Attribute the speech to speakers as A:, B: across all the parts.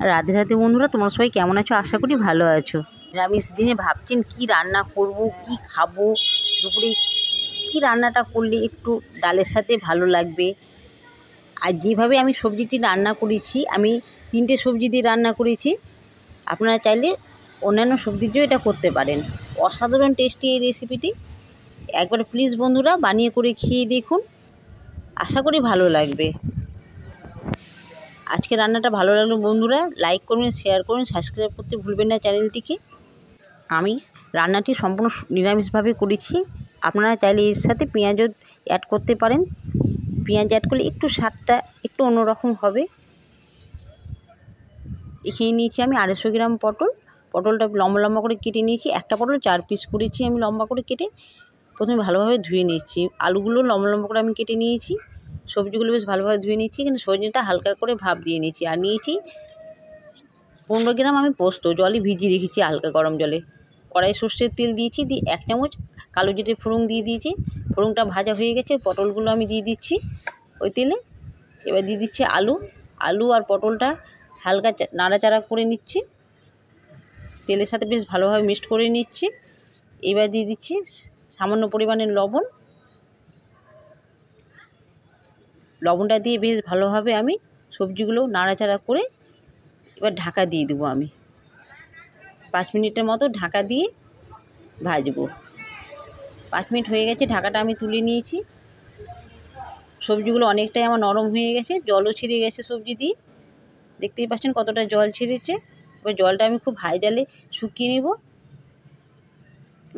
A: রাধে রাধে বন্ধুরা, তোমরা সবাই কেমন আছো? আশা করি ভালো আছো। নিরামিষ দিনে ভাবছেন কি রান্না করব, কি খাবো, দুপুরে কি রান্নাটা করলে একটু ডালের সাথে ভালো লাগবে। আর যেভাবে আমি সবজিটি রান্না করেছি, আমি 3টে সবজি দিয়ে রান্না করেছি। আপনারা চাইলে অন্যান্য সবজি দিয়েও এটা করতে পারেন। অসাধারণ টেস্টি এই রেসিপিটি। একবার প্লিজ বন্ধুরা বানিয়ে করে খেয়ে দেখুন, আশা করি ভালো লাগবে। আজকে রান্নাটা ভালো লাগলো বন্ধুরা, লাইক করবেন, শেয়ার করুন, সাবস্ক্রাইব করতে ভুলবেন না চ্যানেলটিকে। আমি রান্নাটি সম্পূর্ণ নিরামিষভাবে করেছি। আপনারা চাইলে এর সাথে পেঁয়াজও অ্যাড করতে পারেন। পেঁয়াজ অ্যাড করলে একটু স্বাদটা একটু অন্যরকম হবে। এখানে নিয়েছি আমি 250 গ্রাম পটল। পটলটা লম্বা লম্বা করে কেটে নিয়েছি। একটা পটল 4 পিস করেছি আমি লম্বা করে কেটে। প্রথমে ভালোভাবে ধুয়ে নিচ্ছি। আলুগুলো লম্বা লম্বা করে আমি কেটে নিয়েছি। সবজিগুলো বেশ ভালোভাবে ধুয়ে নিচ্ছি। কিন্তু সজনেটা হালকা করে ভাপ দিয়ে নিয়েছি। আর নিয়েছি 15 গ্রাম আমি পোস্ত, জলে ভিজিয়ে রেখেছি হালকা গরম জলে। কড়াই সর্ষের তেল দিয়েছি, দিয়ে 1 চামচ কালো জিরে ফোড়ন দিয়ে দিয়েছি। ফোড়নটা ভাজা হয়ে গেছে, পটলগুলো আমি দিয়ে দিচ্ছি ওই তেলে। এবার দিয়ে দিচ্ছি আলু আর পটলটা হালকা নাড়াচাড়া করে নিচ্ছি। তেলের সাথে বেশ ভালোভাবে মিক্সড করে নিচ্ছি। এবার দিয়ে দিচ্ছি সামান্য পরিমাণের লবণটা দিয়ে বেশ ভালোভাবে আমি সবজিগুলো নাড়াচাড়া করে এবার ঢাকা দিয়ে দেবো। আমি 5 মিনিটের মতো ঢাকা দিয়ে ভাজবো। 5 মিনিট হয়ে গেছে, ঢাকাটা আমি তুলে নিয়েছি। সবজিগুলো অনেকটাই আমার নরম হয়ে গেছে, জলও ছেড়ে গেছে সবজি দিয়ে। দেখতেই পাচ্ছেন কতটা জল ছেড়েছে। এবার জলটা আমি খুব হাই জালে শুকিয়ে নেব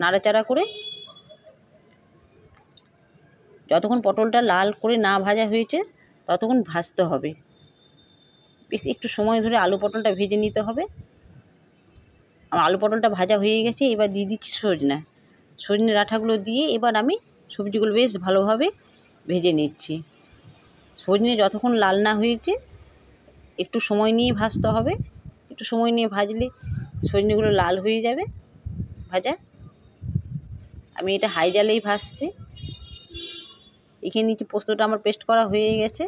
A: নাড়াচাড়া করে। যতক্ষণ পটলটা লাল করে না ভাজা হয়েছে ততক্ষণ ভাজতে হবে। বেশ একটু সময় ধরে আলু পটলটা ভেজে নিতে হবে। আমার আলু পটলটা ভাজা হয়ে গেছে। এবার দিয়ে দিচ্ছি সজনে ডাঁটাগুলো দিয়ে এবার আমি সবজিগুলো বেশ ভালোভাবে ভেজে নিচ্ছি। সজনে যতক্ষণ লাল না হয়েছে একটু সময় নিয়ে ভাজতে হবে। একটু সময় নিয়ে ভাজলে সজনেগুলো লাল হয়ে যাবে ভাজা। আমি এটা হাই জালেই ভাজছি। এখানে নিচে পোস্তটা আমার পেস্ট করা হয়ে গেছে,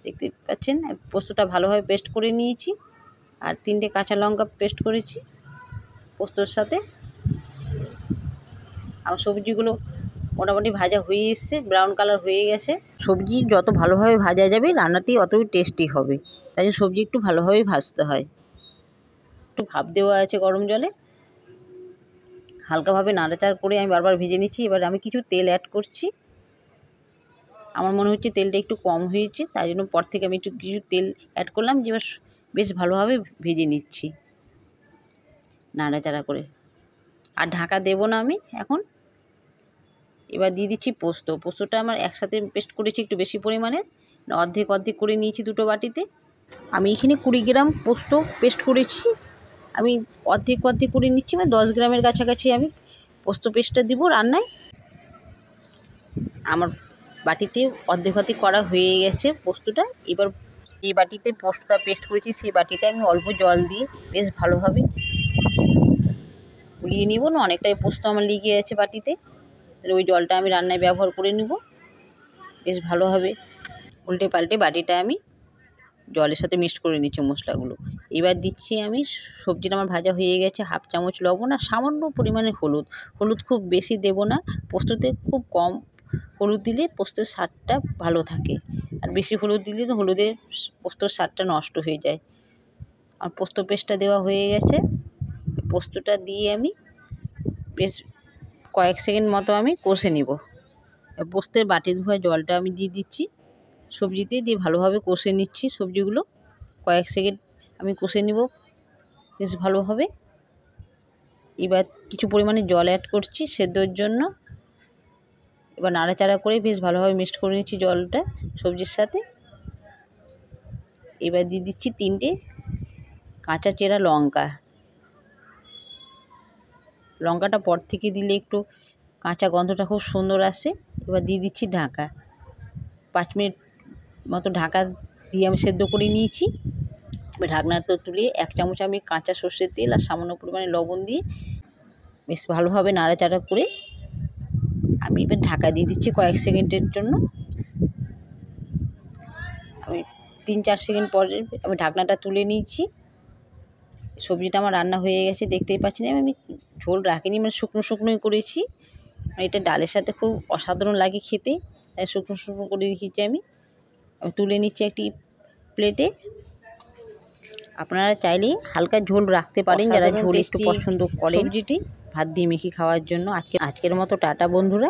A: দেখতে পাচ্ছেন। পোস্তটা ভালোভাবে পেস্ট করে নিয়েছি। আর 3টে কাঁচা লঙ্কা পেস্ট করেছি পোস্তর সাথে। আমার সবজিগুলো মোটামুটি ভাজা হয়ে এসছে, ব্রাউন কালার হয়ে গেছে। সবজি যত ভালোভাবে ভাজা যাবে রান্নাতেই অতই টেস্টি হবে। তাই জন্য সবজি একটু ভালোভাবে ভাজতে হয়। একটু ভাপ দেওয়া আছে গরম জলে, হালকাভাবে নাড়াচাড়া করে আমি বারবার ভেজে নিচ্ছি। এবার আমি কিছু তেল অ্যাড করছি। আমার মনে হচ্ছে তেলটা একটু কম হয়েছে, তাই জন্য পর থেকে আমি একটু কিছু তেল অ্যাড করলাম। যে এবার বেশ ভালোভাবে ভেজে নিচ্ছি নাড়াচাড়া করে। আর ঢাকা দেবো না আমি এখন। এবার দিয়ে দিচ্ছি পোস্তটা আমার একসাথে পেস্ট করেছি একটু বেশি পরিমাণে, অর্ধেক করে নিয়েছি 2টো বাটিতে। আমি এখানে 20 গ্রাম পোস্ত পেস্ট করেছি। আমি অর্ধেক করে নিচ্ছি, মানে 10 গ্রামের কাছাকাছি আমি পোস্ত পেস্টটা দিব রান্নায়। আমার বাটিতে অর্ধেক করা হয়ে গেছে পোস্তটা। এবার এই বাটিতে পোস্তটা পেস্ট করেছি সেই বাটিতে আমি অল্প জল দিয়ে বেশ ভালোভাবে গুলিয়ে নেব। না অনেকটাই পোস্ত আমার লেগে আছে বাটিতে, তাহলে ওই জলটা আমি রান্নায় ব্যবহার করে নেব। বেশ ভালোভাবে উল্টে পাল্টে বাটিটা আমি জলের সাথে মিক্সড করে নিচ্ছি মশলাগুলো। এবার দিচ্ছি আমি, সবজিটা আমার ভাজা হয়ে গেছে, 1/2 চামচ লবণ আর সামান্য পরিমাণে হলুদ খুব বেশি দেব না। পোস্ততে খুব কম হলুদ দিলে পোস্তের স্বাদটা ভালো থাকে, আর বেশি হলুদ দিলে পোস্তর স্বাদটা নষ্ট হয়ে যায়। আর পোস্ত পেস্টটা দেওয়া হয়ে গেছে। পোস্তটা দিয়ে আমি বেশ কয়েক সেকেন্ড মতো আমি কষে নেব। পোস্তের বাটি ধোয়া জলটা আমি দিয়ে দিচ্ছি সবজিতে, দিয়ে ভালোভাবে কষে নিচ্ছি সবজিগুলো। কয়েক সেকেন্ড আমি কষে নিব বেশ ভালোভাবে। এবার কিছু পরিমাণে জল অ্যাড করছি সেদ্ধর জন্য। এবার নাড়াচাড়া করে বেশ ভালোভাবে মিক্সড করে নিচ্ছি জলটা সবজির সাথে। এবার দিয়ে দিচ্ছি 3টে কাঁচা চেরা লঙ্কাটা পর থেকে দিলে একটু কাঁচা গন্ধটা খুব সুন্দর আসে। এবার দিয়ে দিচ্ছি ঢাকা। 5 মিনিট মতো ঢাকা দিয়ে আমি সেদ্ধ করে নিয়েছি। এবার ঢাকনাটা তুলে 1 চামচ আমি কাঁচা সর্ষের তেল আর সামান্য পরিমাণে লবণ দিয়ে বেশ ভালোভাবে নাড়াচাড়া করে আমি এবার ঢাকা দিয়ে দিচ্ছি কয়েক সেকেন্ডের জন্য। আমি 3-4 সেকেন্ড পরে আমি ঢাকনাটা তুলে নিয়েছি। সবজিটা আমার রান্না হয়ে গেছে, দেখতেই পাচ্ছেন। আমি ঝোল রাখিনি, মানে শুকনো শুকনোই করেছি। এটা ডালের সাথে খুব অসাধারণ লাগে খেতে, তাই শুকনো শুকনো করে রেখেছি আমি। তুলে নিচ্ছি একটি প্লেটে। আপনারা চাইলে হালকা ঝোল রাখতে পারেন, যারা ঝোল একটু পছন্দ করেন সবজিটি ভাত দিয়ে মেখে খাওয়ার জন্য। আজকের মতো টাটা বন্ধুরা।